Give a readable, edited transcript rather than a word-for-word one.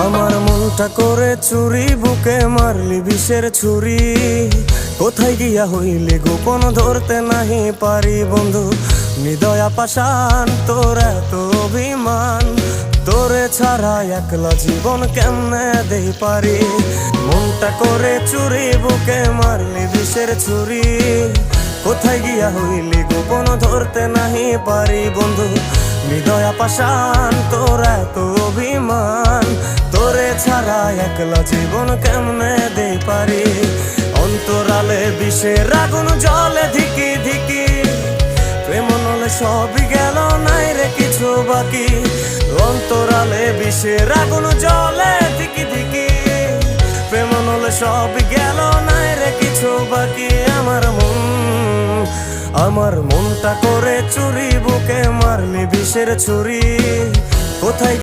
আমার মনটা করে চুরি, বুকে মারলি বিষের ছুরি। কোথায় গিয়া হইলি গোপন ধরতে নাহি পারি বন্ধু। হৃদয়া পাষাণ তোর এত অভিমান, তোরে ছাড়া একলা জীবন কেমনে দেই পারি। মনটা করে চুরি, বুকে মারলি বিষের ছুরি। কোথায় গিয়া হইলি গোপন ধরতে নাহি পারি বন্ধু। হৃদয়া পাষাণ তোর এত অভিমান, তোরে ছাড়া একলা জীবন কেমনে দেই পারি। অন্তরালে বিষের আগুন জ্বলে ধিকি ধিকি, প্রেম নলে সবই গেল নাই রে কিছু বাকি। অন্তরালে বিষের আগুন জ্বলে ধিকি ধিকি, প্রেম নলে সবই গেল নাই রে কিছু বাকি। আমার মনটা করে চুরি, বুকে মারলি বিষের ছুরি। কোথায়